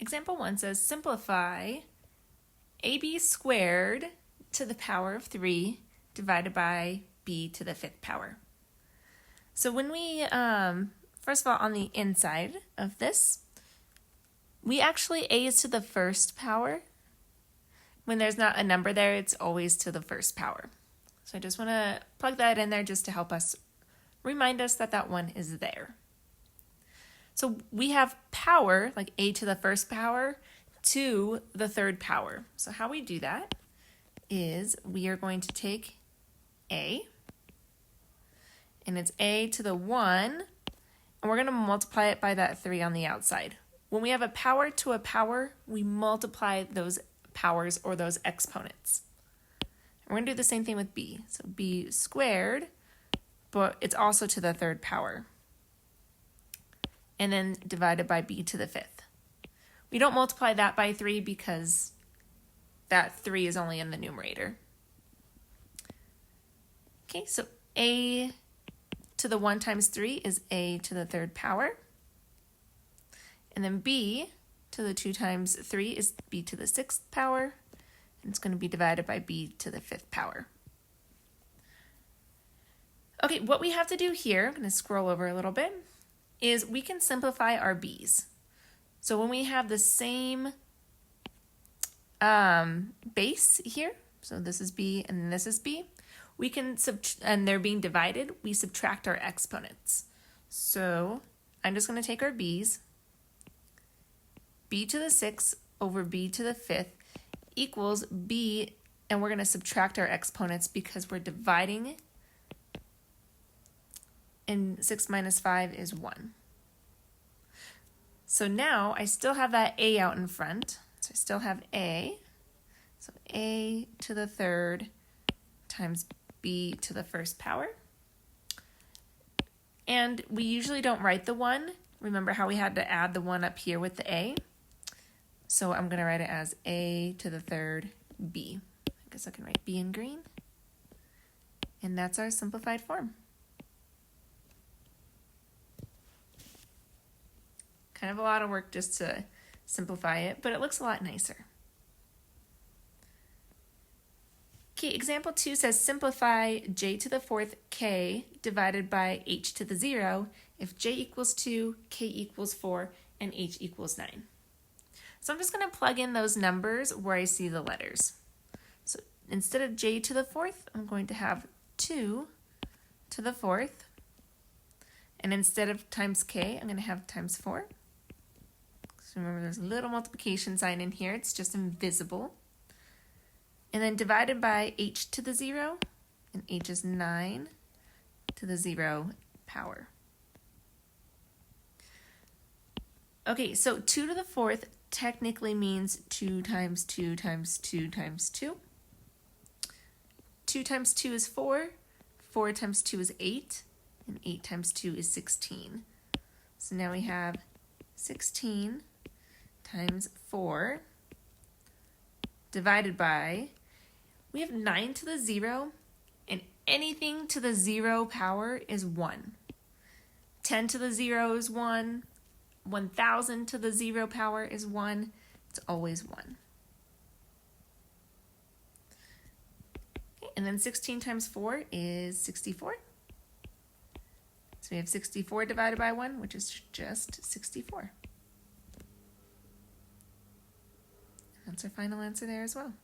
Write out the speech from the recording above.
Example 1 says simplify ab squared to the power of 3 divided by b to the 5th power. So when we, first of all, on the inside of this, we actually, a is to the 1st power. When there's not a number there, it's always to the 1st power. So I just want to plug that in there just to help us remind us that that 1 is there. So we have power, like a to the 1st power, to the 3rd power. So how we do that is we are going to take a, and it's a to the 1, and we're going to multiply it by that 3 on the outside. When we have a power to a power, we multiply those powers or those exponents. And we're going to do the same thing with b. So b squared, but it's also to the 3rd power. And then divided by b to the 5th. We don't multiply that by 3 because that 3 is only in the numerator. Okay, so a to the 1 times 3 is a to the 3rd power. And then b to the 2 times 3 is b to the 6th power. And it's going to be divided by b to the 5th power. Okay, what we have to do here, I'm going to scroll over a little bit, is we can simplify our b's. So when we have the same base here, so this is b and this is b, we can, and they're being divided, we subtract our exponents. So I'm just going to take our b's, b to the 6th over b to the 5th equals b, and we're going to subtract our exponents because we're dividing, and 6 minus 5 is 1. So now I still have that a out in front. So I still have a. So a to the 3rd times b to the 1st power. And we usually don't write the 1. Remember how we had to add the 1 up here with the a? So I'm going to write it as a to the 3rd b. I guess I can write b in green. And that's our simplified form. Kind of a lot of work just to simplify it, but it looks a lot nicer. Okay, example 2 says simplify j to the 4th k divided by h to the 0 if j equals 2, k equals 4, and h equals 9. So I'm just going to plug in those numbers where I see the letters. So instead of j to the 4th, I'm going to have 2 to the 4th. And instead of times k, I'm going to have times 4. So remember, there's a little multiplication sign in here. It's just invisible. And then divided by h to the 0, and h is 9 to the 0 power. Okay, so 2 to the 4th technically means 2 times 2 times 2 times 2. 2 times 2 is 4, 4 times 2 is 8, and 8 times 2 is 16. So now we have 16 times 4 divided by, we have 9 to the 0, and anything to the 0 power is 1. 10 to the 0 is 1. 1,000 to the 0 power is 1. It's always 1. Okay, and then 16 times 4 is 64. So we have 64 divided by 1, which is just 64. That's our final answer there as well.